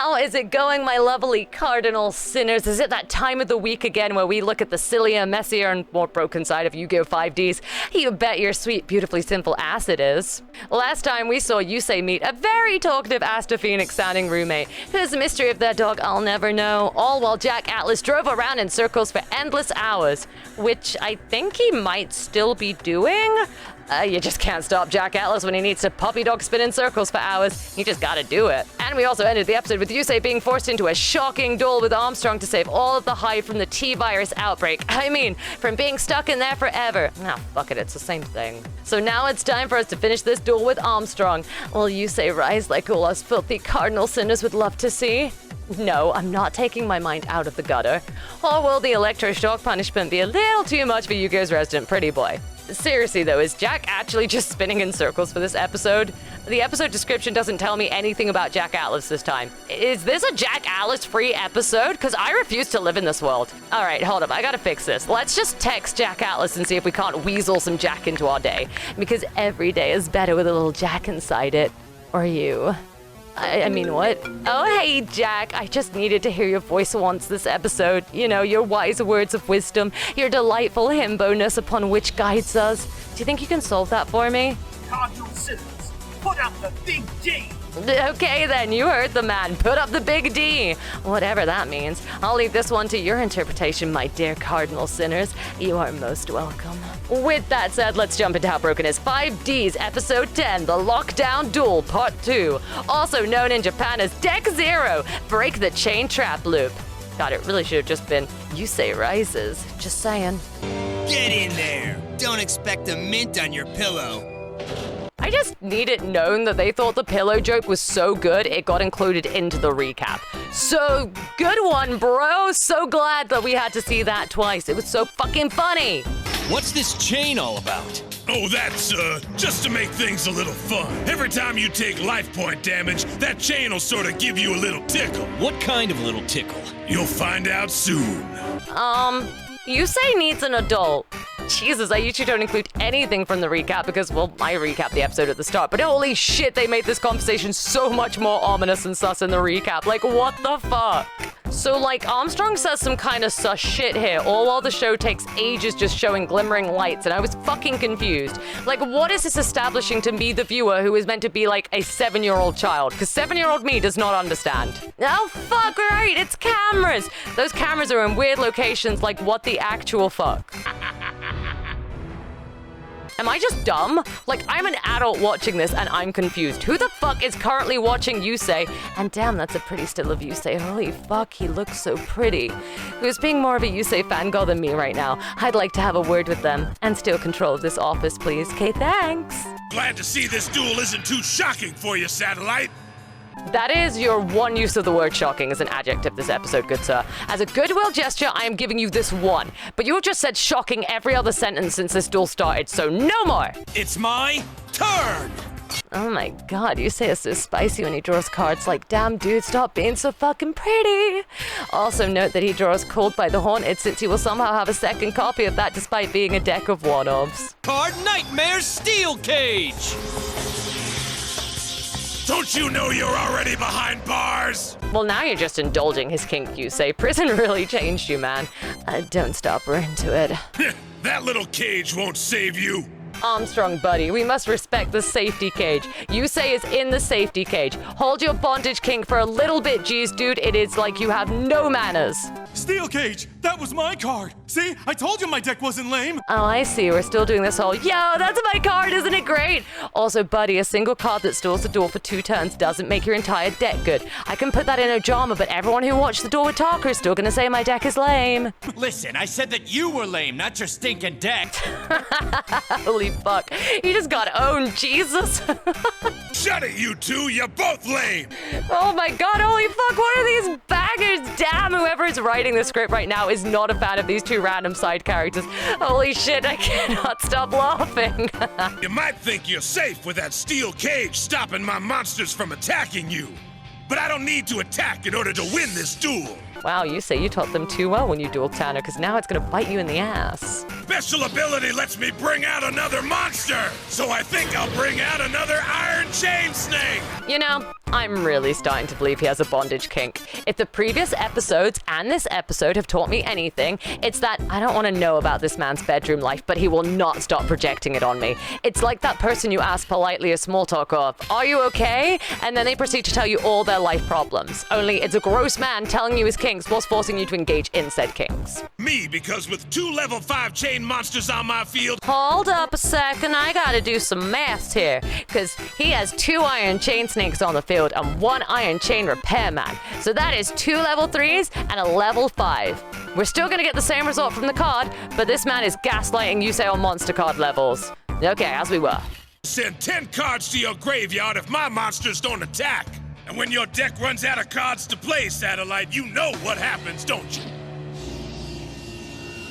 How is it going, my lovely cardinal sinners? Is it that time of the week again where we look at the sillier, messier, and more broken side of Yu-Gi-Oh! 5Ds? You bet your sweet, beautifully simple ass it is. Last time we saw Yusei meet a very talkative Asta Phoenix-sounding roommate, whose mystery of their dog I'll never know, all while Jack Atlas drove around in circles for endless hours, which I think he might still be doing? You just can't stop Jack Atlas when he needs to puppy dog spin in circles for hours. You just gotta do it. And we also ended the episode with Yusei being forced into a shocking duel with Armstrong to save all of the hive from the T-virus outbreak. I mean, from being stuck in there forever. Nah, fuck it, it's the same thing. So now it's time for us to finish this duel with Armstrong. Will Yusei rise like all us filthy cardinal sinners would love to see? No, I'm not taking my mind out of the gutter. Or will the electroshock punishment be a little too much for Yu-Gi-Oh's resident pretty boy? Seriously though, is Jack actually just spinning in circles for this episode? The episode description doesn't tell me anything about Jack Atlas this time. Is this a Jack Atlas free episode? Because I refuse to live in this world. All right, hold up, I gotta fix this. Let's just text Jack Atlas and see if we can't weasel some Jack into our day. Because every day is better with a little Jack inside it. Or you. I mean, what? Oh, hey, Jack. I just needed to hear your voice once this episode. You know, your wise words of wisdom, your delightful himbo-ness upon which guides us. Do you think you can solve that for me? Cardinal sinners, put up the big D! Okay, then. You heard the man. Put up the big D. Whatever that means. I'll leave this one to your interpretation, my dear cardinal sinners. You are most welcome. With that said, let's jump into how broken is 5Ds Episode 10, The Lockdown Duel Part 2, also known in Japan as Deck Zero, Break the Chain Trap Loop. God, it really should have just been Yusei Rises. Just saying. Get in there! Don't expect a mint on your pillow. I just need it known that they thought the pillow joke was so good it got included into the recap. So good one, bro. So glad that we had to see that twice. It was so fucking funny. What's this chain all about? Oh, that's, just to make things a little fun. Every time you take life point damage, that chain will sort of give you a little tickle. What kind of little tickle? You'll find out soon. Yusei needs an adult. Jesus, I usually don't include anything from the recap because, well, I recap the episode at the start, but holy shit, they made this conversation so much more ominous and sus in the recap. Like, what the fuck? So, like, Armstrong says some kind of sus shit here, all while the show takes ages just showing glimmering lights, and I was fucking confused. Like, what is this establishing to me, the viewer, who is meant to be, like, a 7-year-old child? Because 7-year-old me does not understand. Oh, fuck, right, it's cameras! Those cameras are in weird locations, like, what the actual fuck? Am I just dumb? Like, I'm an adult watching this and I'm confused. Who the fuck is currently watching Yusei? And damn, that's a pretty still of Yusei. Holy fuck, he looks so pretty. Who's being more of a Yusei fangirl than me right now? I'd like to have a word with them. And steal control of this office, please. Okay, thanks. Glad to see this duel isn't too shocking for you, Satellite. That is your one use of the word shocking as an adjective this episode, good sir. As a goodwill gesture, I am giving you this one. But you just said shocking every other sentence since this duel started, so no more! It's my turn! Oh my god, Yusei is so spicy when he draws cards. Like, damn dude, stop being so fucking pretty. Also note that he draws Called by the Haunted, since he will somehow have a second copy of that despite being a deck of one-offs. Card Nightmare Steel Cage! Don't you know you're already behind bars? Well, now you're just indulging his kink, Yusei. Prison really changed you, man. Don't stop, we're into it. That little cage won't save you. Armstrong, buddy, we must respect the safety cage. Yusei is in the safety cage. Hold your bondage kink for a little bit, geez, dude. It is like you have no manners. Steel Cage! That was my card! See? I told you my deck wasn't lame! Oh, I see. We're still doing this whole, yo, that's my card, isn't it great? Also, buddy, a single card that stalls the duel for 2 turns doesn't make your entire deck good. I can put that in Ojama, but everyone who watched the duel with Talker is still gonna say my deck is lame. Listen, I said that you were lame, not your stinking deck. Holy fuck. You just got owned, Jesus. Shut it, you two. You're both lame. Oh my god, holy fuck, what are these baggers? Damn, whoever is writing the script right now is not a fan of these 2 random side characters. Holy shit, I cannot stop laughing. You might think you're safe with that steel cage stopping my monsters from attacking you. But I don't need to attack in order to win this duel. Wow, you say you taught them too well when you dueled Tanner, because now it's gonna bite you in the ass. Special ability lets me bring out another monster, so I think I'll bring out another Iron Chain Snake. You know, I'm really starting to believe he has a bondage kink. If the previous episodes and this episode have taught me anything, it's that I don't want to know about this man's bedroom life, but he will not stop projecting it on me. It's like that person you ask politely a small talk of, "Are you okay?" And then they proceed to tell you all their life problems. Only it's a gross man telling you his kinks whilst forcing you to engage in said kinks. Me, because with 2 level 5 chain monsters on my field, Hold up a second, I gotta do some maths here, because he has 2 iron chain snakes on the field and 1 iron chain repairman. So that is 2 level 3s and a level 5. We're still gonna get the same result from the card, but this man is gaslighting Yusei on monster card levels. Okay, as we were. send 10 cards to your graveyard if my monsters don't attack. And when your deck runs out of cards to play, Satellite, you know what happens, don't you?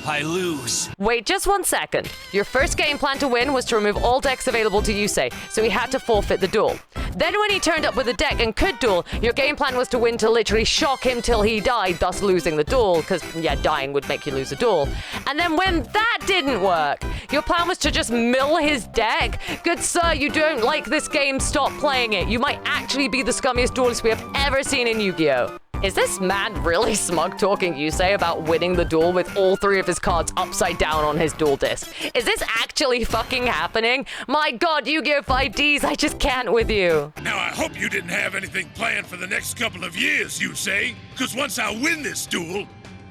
I lose. Wait just 1 second. Your first game plan to win was to remove all decks available to Yusei, so he had to forfeit the duel. Then when he turned up with a deck and could duel, your game plan was to win to literally shock him till he died, thus losing the duel, because, yeah, dying would make you lose a duel. And then when that didn't work, your plan was to just mill his deck? Good sir, you don't like this game, stop playing it. You might actually be the scummiest duelist we have ever seen in Yu-Gi-Oh! Is this man really smug-talking Yusei about winning the duel with all 3 of his cards upside down on his duel disc? Is this actually fucking happening? My god, Yu-Gi-Oh! 5Ds, I just can't with you. Now, I hope you didn't have anything planned for the next couple of years, Yusei, because once I win this duel,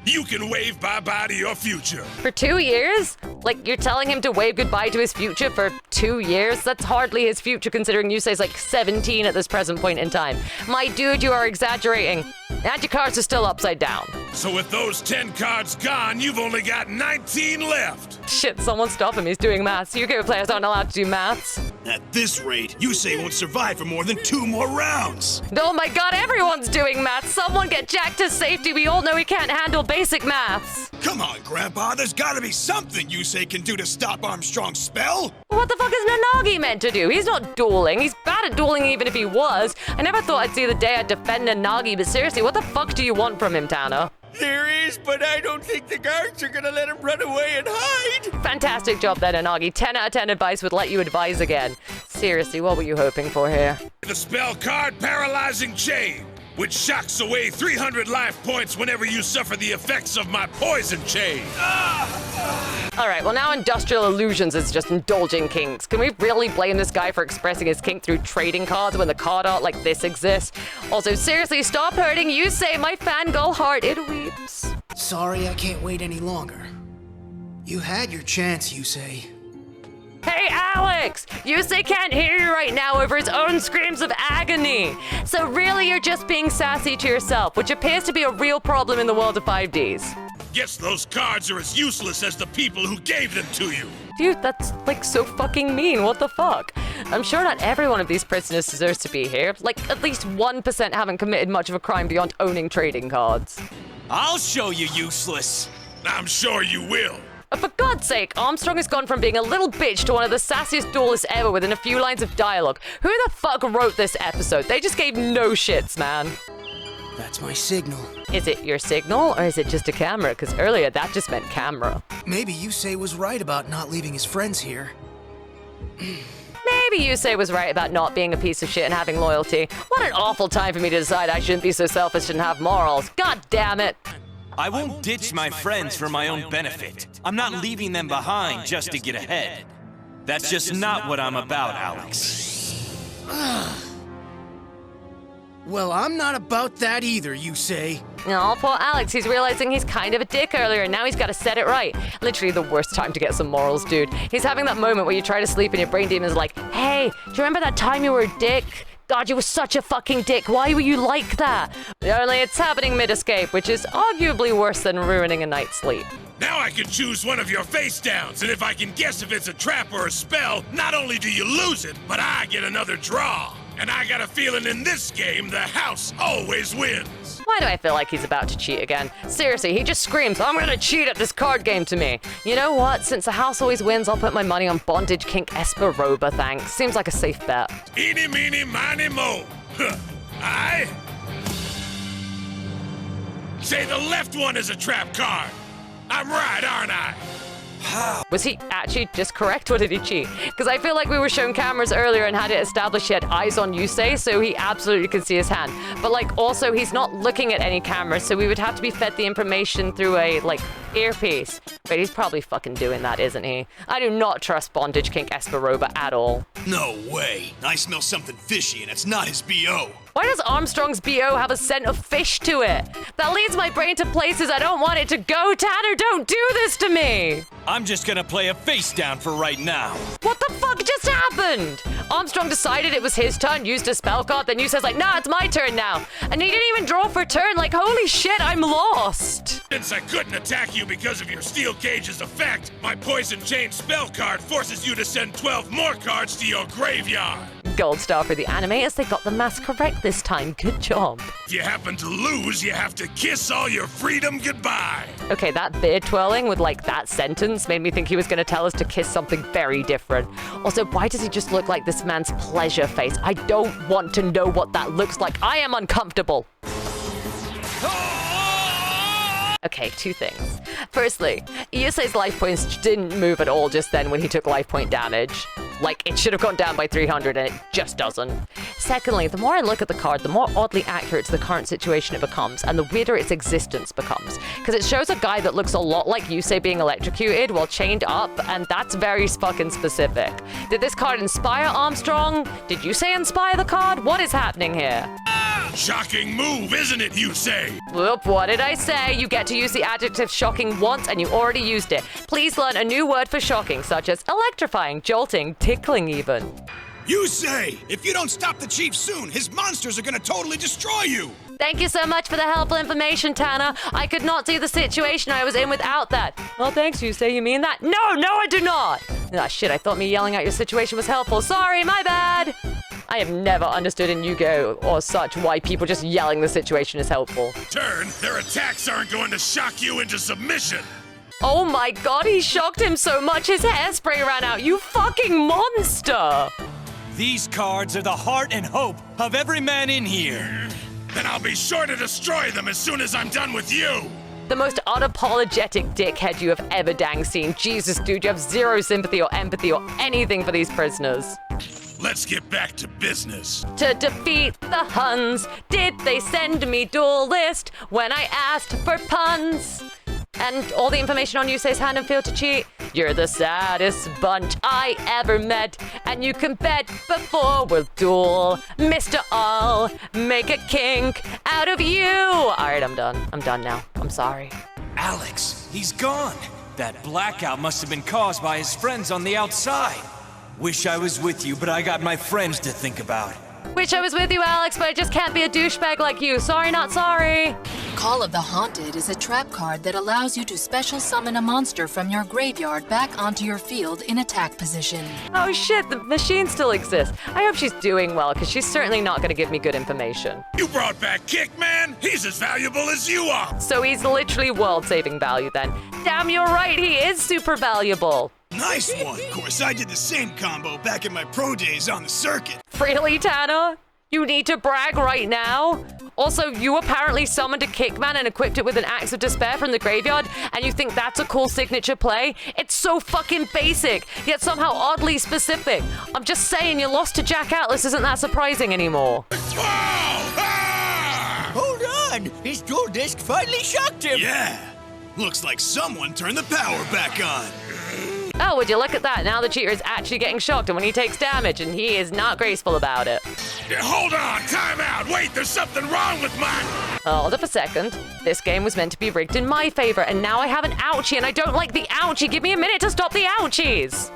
you can wave bye-bye to your future. For 2 years? Like, you're telling him to wave goodbye to his future for 2 years? That's hardly his future, considering Yusei's like 17 at this present point in time. My dude, you are exaggerating. And your cards are still upside down. So with those 10 cards gone, you've only got 19 left. Shit, someone stop him, he's doing maths. Yu-Gi-Oh! Players aren't allowed to do maths. At this rate, Yusei won't survive for more than 2 more rounds. Oh my god, everyone's doing maths. Someone get Jack to safety. We all know he can't handle basic maths. Come on, Grandpa, there's gotta be something Yusei can do to stop Armstrong's spell. What the fuck is Nanagi meant to do? He's not dueling. He's bad at dueling even if he was. I never thought I'd see the day I'd defend Nanagi, but seriously, what the fuck do you want from him, Tana? There is, but I don't think the guards are gonna let him run away and hide. Fantastic job there, Nanagi. 10 out of 10 advice would let you advise again. Seriously, what were you hoping for here? The spell card Paralyzing Chain, which shocks away 300 life points whenever you suffer the effects of my poison chain. Alright, well now Industrial Illusions is just indulging kinks. Can we really blame this guy for expressing his kink through trading cards when the card art like this exists? Also, seriously, stop hurting Yusei, my fangirl heart, it weeps. Sorry, I can't wait any longer. You had your chance, Yusei. Hey, Alex! Yusei can't hear you right now over his own screams of agony. So really, you're just being sassy to yourself, which appears to be a real problem in the world of 5Ds. Guess those cards are as useless as the people who gave them to you. Dude, that's like so fucking mean. What the fuck? I'm sure not every one of these prisoners deserves to be here. Like, at least 1% haven't committed much of a crime beyond owning trading cards. I'll show you useless. I'm sure you will. But for God's sake, Armstrong has gone from being a little bitch to one of the sassiest duelists ever within a few lines of dialogue. Who the fuck wrote this episode? They just gave no shits, man. That's my signal. Is it your signal, or is it just a camera? Because earlier that just meant camera. Maybe Yusei was right about not leaving his friends here. Maybe Yusei was right about not being a piece of shit and having loyalty. What an awful time for me to decide I shouldn't be so selfish and have morals. God damn it. I won't ditch my friends for my own benefit. I'm not leaving them behind just to get ahead. That's just not what I'm about, Alex. Well, I'm not about that either, Yusei. Oh, poor Alex, he's realizing he's kind of a dick earlier, and now he's got to set it right. Literally the worst time to get some morals, dude. He's having that moment where you try to sleep and your brain demon's like, hey, do you remember that time you were a dick? God, you were such a fucking dick. Why were you like that? Only it's happening mid-escape, which is arguably worse than ruining a night's sleep. Now I can choose one of your face downs, and if I can guess if it's a trap or a spell, not only do you lose it, but I get another draw. And I got a feeling in this game, the house always wins. Why do I feel like he's about to cheat again? Seriously, he just screams, I'm gonna cheat at this card game to me. You know what? Since the house always wins, I'll put my money on Bondage Kink Esperoba, thanks. Seems like a safe bet. Eeny, meeny, miny, mo. I say the left one is a trap card. I'm right, aren't I? Was he actually just correct, or did he cheat? Because I feel like we were shown cameras earlier and had it established he had eyes on Yusei, so he absolutely could see his hand. But like, also, he's not looking at any cameras, so we would have to be fed the information through a, like, earpiece. But he's probably fucking doing that, isn't he? I do not trust Bondage King Esperoba at all. No way. I smell something fishy, and it's not his BO. Why does Armstrong's BO have a scent of fish to it? That leads my brain to places I don't want it to go. Tanner, don't do this to me! I'm just gonna play a face down for right now. What the fuck just happened? Armstrong decided it was his turn, used a spell card, then you says like, nah, it's my turn now. And he didn't even draw for turn, like, holy shit, I'm lost. Since I couldn't attack you because of your steel cage's effect, my poison chain spell card forces you to send 12 more cards to your graveyard. Gold star for the animators, they got the math correct this time, good job. If you happen to lose, you have to kiss all your freedom goodbye. Okay, that beard twirling with like that sentence made me think he was gonna tell us to kiss something very different. Also, why does he just look like this man's pleasure face? I don't want to know what that looks like. I am uncomfortable. Okay, two things. Firstly, Yusei's life points didn't move at all just then when he took life point damage. Like, it should have gone down by 300 and it just doesn't. Secondly, the more I look at the card, the more oddly accurate to the current situation it becomes, and the weirder its existence becomes. Because it shows a guy that looks a lot like Yusei being electrocuted while chained up, and that's very fucking specific. Did this card inspire Armstrong? Did Yusei inspire the card? What is happening here? Shocking move, isn't it, Yusei? Whoop, what did I say? You get to use the adjective shocking once and you already used it. Please learn a new word for shocking, such as electrifying, jolting, tickling even. Yusei, if you don't stop the chief soon, his monsters are gonna totally destroy you. Thank you so much for the helpful information, Tanner. I could not see the situation I was in without that. Well, thanks, Yusei. You mean that? No, I do not. Ah, shit, I thought me yelling out your situation was helpful. Sorry, my bad. I have never understood in Yu-Gi-Oh! Or such why people just yelling the situation is helpful. Turn, their attacks aren't going to shock you into submission. Oh my god, he shocked him so much his hairspray ran out. You fucking monster! These cards are the heart and hope of every man in here. Then I'll be sure to destroy them as soon as I'm done with you. The most unapologetic dickhead you have ever dang seen. Jesus, dude, you have zero sympathy or empathy or anything for these prisoners. Let's get back to business. To defeat the Huns, did they send me duelist when I asked for puns? And all the information on Yusei's hand and field to cheat. You're the saddest bunch I ever met, and you can bet before we'll duel. Mr. I'll make a kink out of you. All right, I'm done. I'm done now. I'm sorry. Alex, he's gone. That blackout must have been caused by his friends on the outside. Wish I was with you, but I got my friends to think about. Wish I was with you, Alex, but I just can't be a douchebag like you. Sorry, not sorry. Call of the Haunted is a trap card that allows you to special summon a monster from your graveyard back onto your field in attack position. Oh shit, the machine still exists. I hope she's doing well, because she's certainly not going to give me good information. You brought back Kickman? He's as valuable as you are. So he's literally world-saving value then. Damn, you're right, he is super valuable. Nice one. Of course, I did the same combo back in my pro days on the circuit. Really, Tanner? You need to brag right now? Also, you apparently summoned a Kickman and equipped it with an Axe of Despair from the graveyard, and you think that's a cool signature play? It's so fucking basic, yet somehow oddly specific. I'm just saying, you lost to Jack Atlas isn't that surprising anymore. Hold on! His dual disc finally shocked him! Yeah. Looks like someone turned the power back on. Oh, would you look at that? Now the cheater is actually getting shocked, and when he takes damage, and he is not graceful about it. Hold on, time out. Wait, there's something wrong with mine. Hold up a second. This game was meant to be rigged in my favor, and now I have an ouchie, and I don't like the ouchie. Give me a minute to stop the ouchies.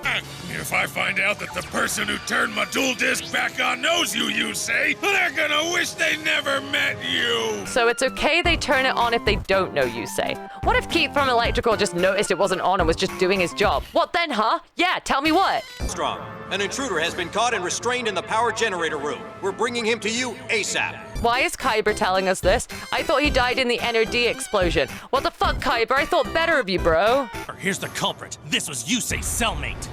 If I find out that the person who turned my dual disc back on knows you, Yusei, they're gonna wish they never met you. So it's okay they turn it on if they don't know Yusei. What if Keith from Electrical just noticed it wasn't on and was just doing his job? What then, huh? Yeah, tell me what. Armstrong, an intruder has been caught and restrained in the power generator room. We're bringing him to you ASAP. Why is Kyber telling us this? I thought he died in the NRD explosion. What the fuck, Kyber? I thought better of you, bro. Here's the culprit. This was Yusei's cellmate.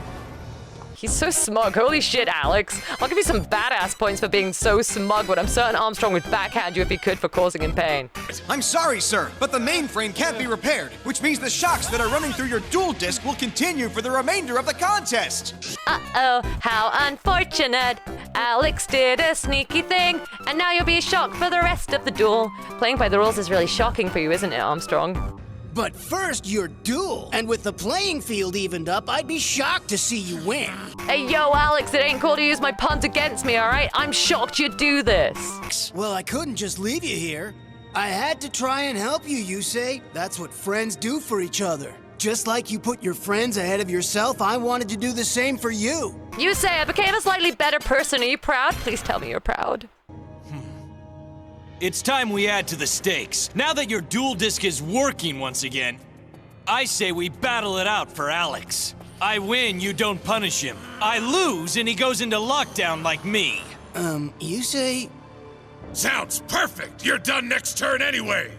He's so smug. Holy shit, Alex. I'll give you some badass points for being so smug, but I'm certain Armstrong would backhand you if he could for causing him pain. I'm sorry, sir, but the mainframe can't be repaired, which means the shocks that are running through your duel disc will continue for the remainder of the contest. Uh-oh, how unfortunate. Alex did a sneaky thing, and now you'll be shocked for the rest of the duel. Playing by the rules is really shocking for you, isn't it, Armstrong? But first, your duel. And with the playing field evened up, I'd be shocked to see you win. Hey, yo, Alex, it ain't cool to use my puns against me, all right? I'm shocked you'd do this. Well, I couldn't just leave you here. I had to try and help you, Yusei. That's what friends do for each other. Just like you put your friends ahead of yourself, I wanted to do the same for you. Yusei, I became a slightly better person. Are you proud? Please tell me you're proud. It's time we add to the stakes. Now that your duel disc is working once again, I say we battle it out for Alex. I win, you don't punish him. I lose, and he goes into lockdown like me. Yusei... Sounds perfect. You're done next turn anyway.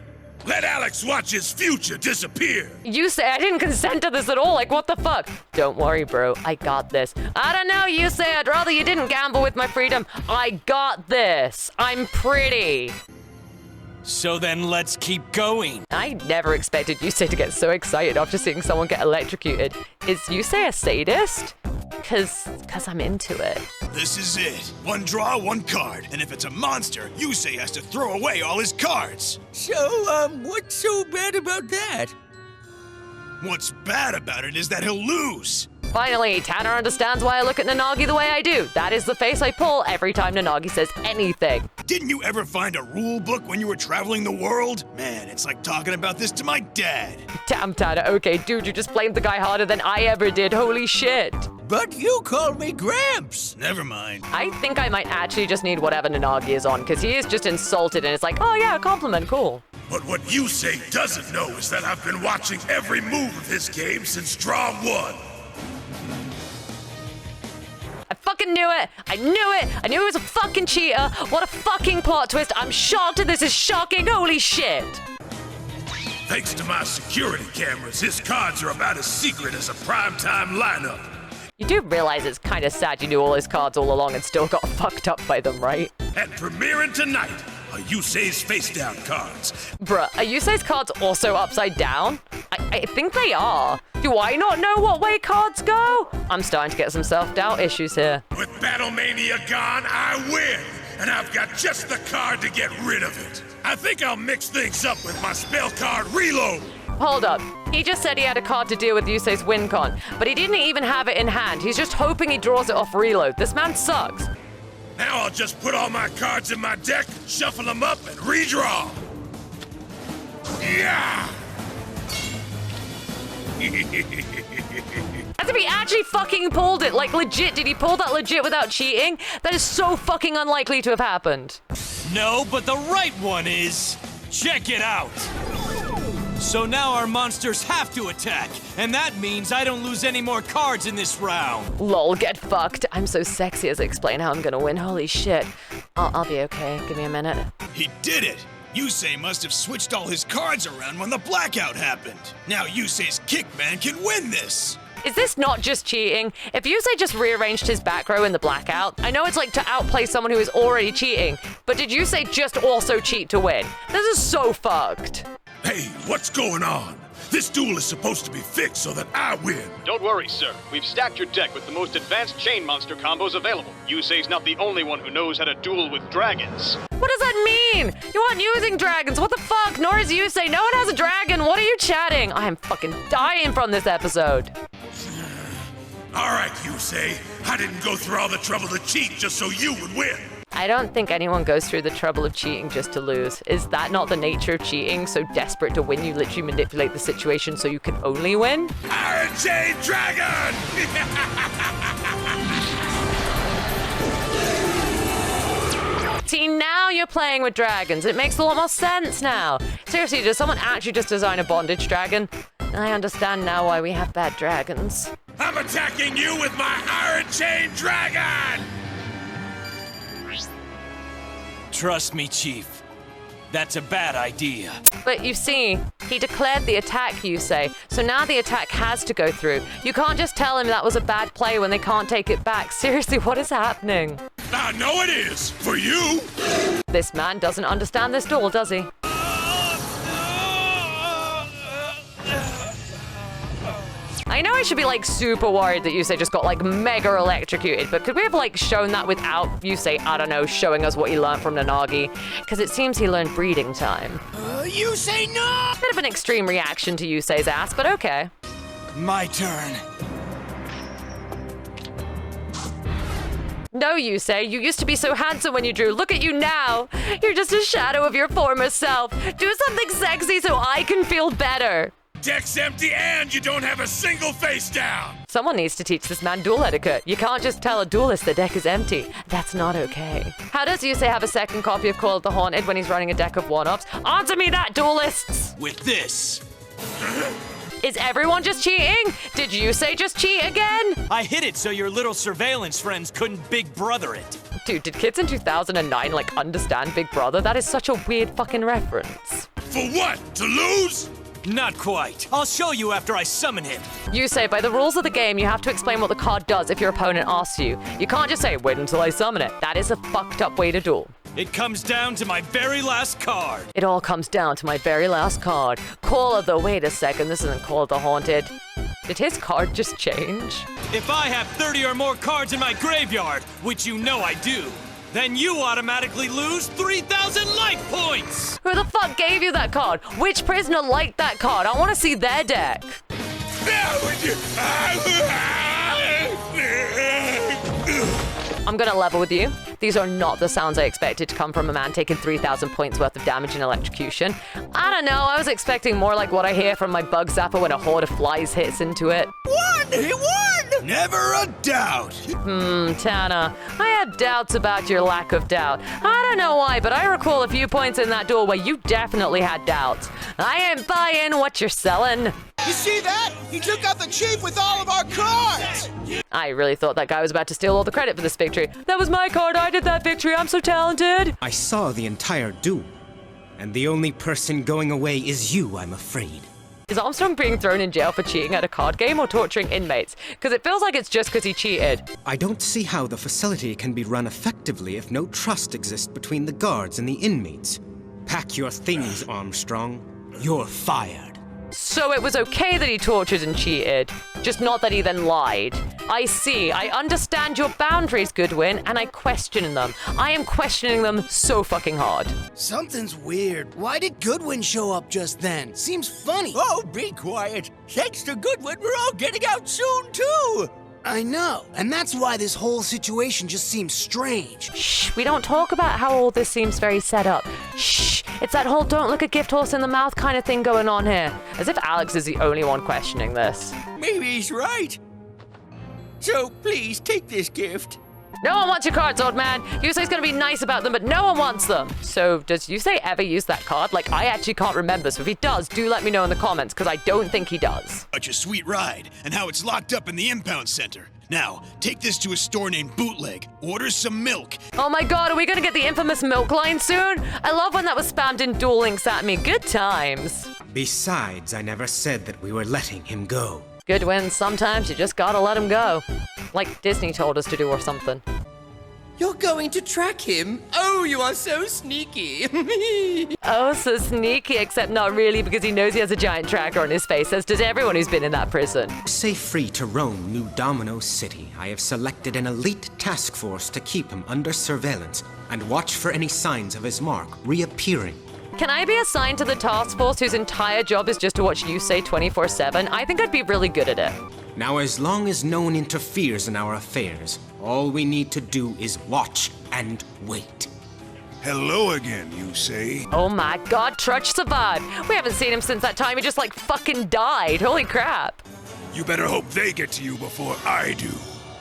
Let Alex watch his future disappear. Yusei, I didn't consent to this at all. Like, what the fuck? Don't worry, bro. I got this. I don't know, Yusei. I'd rather you didn't gamble with my freedom. I got this. I'm pretty. So then let's keep going. I never expected Yusei to get so excited after seeing someone get electrocuted. Is Yusei a sadist? Cause I'm into it. This is it. One draw, one card. And if it's a monster, Yusei has to throw away all his cards. So, what's so bad about that? What's bad about it is that he'll lose. Finally, Tanner understands why I look at Nanagi the way I do. That is the face I pull every time Nanagi says anything. Didn't you ever find a rule book when you were traveling the world? Man, it's like talking about this to my dad. Damn, Tanner. Okay, dude, you just blamed the guy harder than I ever did. Holy shit. But you call me Gramps. Never mind. I think I might actually just need whatever Nanagi is on, because he is just insulted and it's like, oh yeah, a compliment, cool. But what Yusei doesn't know is that I've been watching every move of his game since draw one. I fucking knew it! I knew it! I knew he was a fucking cheater! What a fucking plot twist! I'm shocked this is shocking! Holy shit! Thanks to my security cameras, his cards are about as secret as a primetime lineup. You do realize it's kind of sad you knew all his cards all along and still got fucked up by them, right? And premiering tonight are Yusei's face-down cards. Bruh, are Yusei's cards also upside down? I think they are. Do I not know what way cards go? I'm starting to get some self-doubt issues here. With Battlemania gone, I win! And I've got just the card to get rid of it. I think I'll mix things up with my spell card reload. Hold up. He just said he had a card to deal with Yusei's win con, but he didn't even have it in hand. He's just hoping he draws it off reload. This man sucks. Now I'll just put all my cards in my deck, shuffle them up, and redraw. Yeah! As if he actually fucking pulled it. Like, legit, did he pull that legit without cheating? That is so fucking unlikely to have happened. No, but the right one is... Check it out! So now our monsters have to attack, and that means I don't lose any more cards in this round. Lol, get fucked. I'm so sexy as I explain how I'm gonna win. Holy shit. I'll be okay. Give me a minute. He did it! Yusei must have switched all his cards around when the blackout happened. Now Yusei's Kickman can win this! Is this not just cheating? If Yusei just rearranged his back row in the blackout, I know it's like to outplay someone who is already cheating, but did Yusei just also cheat to win? This is so fucked. Hey, what's going on? This duel is supposed to be fixed so that I win. Don't worry, sir. We've stacked your deck with the most advanced chain monster combos available. Yusei's not the only one who knows how to duel with dragons. What does that mean? You aren't using dragons. What the fuck? Nor is Yusei. No one has a dragon. What are you chatting? I am fucking dying from this episode. All right, Yusei. I didn't go through all the trouble to cheat just so you would win. I don't think anyone goes through the trouble of cheating just to lose. Is that not the nature of cheating? So desperate to win, you literally manipulate the situation so you can only win? Iron Chain Dragon! See, now you're playing with dragons. It makes a lot more sense now. Seriously, does someone actually just design a bondage dragon? I understand now why we have bad dragons. I'm attacking you with my Iron Chain Dragon! Trust me, Chief. That's a bad idea. But you see, He declared the attack, Yusei, so now the attack has to go through. You can't just tell him that was a bad play when they can't take it back. Seriously, what is happening? I know it is! For you! This man doesn't understand this duel, does he? I know I should be like super worried that Yusei just got like mega electrocuted, but could we have like shown that without Yusei, I don't know, showing us what he learned from Nanagi? Because it seems he learned breeding time. Yusei, no! Bit of an extreme reaction to Yusei's ass, but okay. My turn. No, Yusei, you used to be so handsome when you drew. Look at you now. You're just a shadow of your former self. Do something sexy so I can feel better. Deck's empty and you don't have a single face down! Someone needs to teach this man duel etiquette. You can't just tell a duelist the deck is empty. That's not okay. How does Yusei have a second copy of Call of the Haunted when he's running a deck of one-ups? Answer me that, duelists! With this. Is everyone just cheating? Did Yusei just cheat again? I hid it so your little surveillance friends couldn't Big Brother it. Dude, did kids in 2009 like understand Big Brother? That is such a weird fucking reference. For what? To lose? Not quite. I'll show you after I summon him. Yusei, by the rules of the game, you have to explain what the card does if your opponent asks you. You can't just say, wait until I summon it. That is a fucked up way to duel. It comes down to my very last card. It all comes down to my very last card. Call of the... Wait a second, this isn't Call of the Haunted. Did his card just change? If I have 30 or more cards in my graveyard, which you know I do, then you automatically lose 3,000 life points! Who the fuck gave you that card? Which prisoner liked that card? I want to see their deck. I'm gonna level with you. These are not the sounds I expected to come from a man taking 3,000 points worth of damage and electrocution. I don't know, I was expecting more like what I hear from my bug zapper when a horde of flies hits into it. Won! He won! Never a doubt. Tanner, I had doubts about your lack of doubt. I don't know why, but I recall a few points in that duel where you definitely had doubts. I ain't buying what you're selling. You see that? He took out the chief with all of our cards! I really thought that guy was about to steal all the credit for this victory. That was my card, I did that victory, I'm so talented. I saw the entire duel, and the only person going away is you, I'm afraid. Is Armstrong being thrown in jail for cheating at a card game or torturing inmates? Because it feels like it's just because he cheated. I don't see how the facility can be run effectively if no trust exists between the guards and the inmates. Pack your things, Armstrong. You're fired. So it was okay that he tortured and cheated, just not that he then lied. I see. I understand your boundaries, Goodwin, and I question them. I am questioning them so fucking hard. Something's weird. Why did Goodwin show up just then? Seems funny. Oh, be quiet. Thanks to Goodwin, we're all getting out soon, too. I know, and that's why this whole situation just seems strange. Shh, we don't talk about how all this seems very set up. Shh, it's that whole don't look a gift horse in the mouth kind of thing going on here. As if Alex is the only one questioning this. Maybe he's right. So please take this gift. No one wants your cards, old man. Yusei's gonna be nice about them, but no one wants them. So does Yusei ever use that card? Like, I actually can't remember, so if he does, do let me know in the comments, because I don't think he does. Such a sweet ride, and how it's locked up in the impound center. Now, take this to a store named Bootleg, order some milk. Oh my god, are we gonna get the infamous milk line soon? I love when that was spammed in Duel Links at me. Good times. Besides, I never said that we were letting him go. Goodwin, sometimes you just gotta let him go. Like Disney told us to do or something. You're going to track him? Oh, you are so sneaky. Oh, so sneaky, except not really, because he knows he has a giant tracker on his face, as does everyone who's been in that prison. Say free to roam New Domino City, I have selected an elite task force to keep him under surveillance and watch for any signs of his mark reappearing. Can I be assigned to the task force whose entire job is just to watch Yusei 24/7? I think I'd be really good at it. Now, as long as no one interferes in our affairs, all we need to do is watch and wait. Hello again, Yusei. Oh my god, Trudge survived. We haven't seen him since that time he just like fucking died. Holy crap. You better hope they get to you before I do.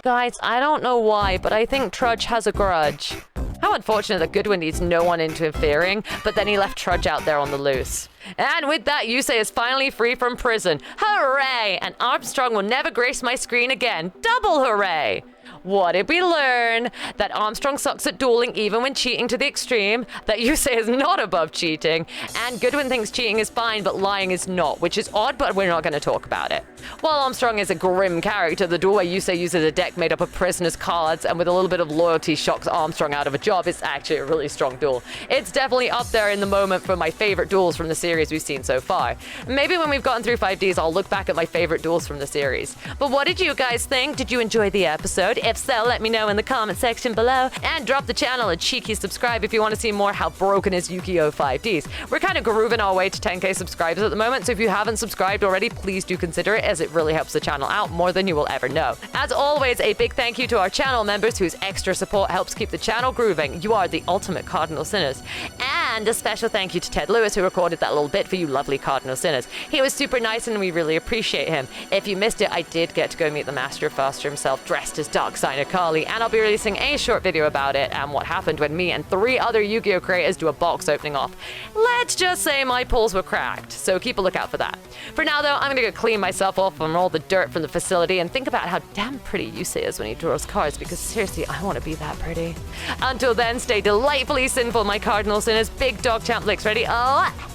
Guys, I don't know why, but I think Trudge has a grudge. How unfortunate that Goodwin needs no one interfering, but then he left Trudge out there on the loose. And with that, Yusei is finally free from prison. Hooray! And Armstrong will never grace my screen again. Double hooray! What did we learn? That Armstrong sucks at dueling even when cheating to the extreme, that Yusei is not above cheating, and Goodwin thinks cheating is fine but lying is not, which is odd, but we're not going to talk about it. While Armstrong is a grim character, the duel where Yusei uses a deck made up of prisoners' cards and with a little bit of loyalty shocks Armstrong out of a job is actually a really strong duel. It's definitely up there in the moment for my favorite duels from the series we've seen so far. Maybe when we've gotten through 5Ds, I'll look back at my favorite duels from the series. But what did you guys think? Did you enjoy the episode? If so, let me know in the comment section below, and drop the channel a cheeky subscribe if you want to see more how broken is Yu-Gi-Oh! 5Ds. We're kind of grooving our way to 10k subscribers at the moment, so if you haven't subscribed already, please do consider it, as it really helps the channel out more than you will ever know. As always, a big thank you to our channel members whose extra support helps keep the channel grooving. You are the ultimate Cardinal Sinners. And a special thank you to Ted Lewis, who recorded that little bit for you lovely Cardinal Sinners. He was super nice and we really appreciate him. If you missed it, I did get to go meet the Master of Faster himself dressed as Dark Signer Carly, and I'll be releasing a short video about it and what happened when me and 3 other Yu-Gi-Oh! Creators do a box opening off. Let's just say my pulls were cracked, so keep a lookout for that. For now though, I'm gonna go clean myself off from all the dirt from the facility and think about how damn pretty Yusei is when he draws cards, because seriously, I want to be that pretty. Until then, stay delightfully sinful, my Cardinal Sinners. Big Dog Champ licks ready. Oh!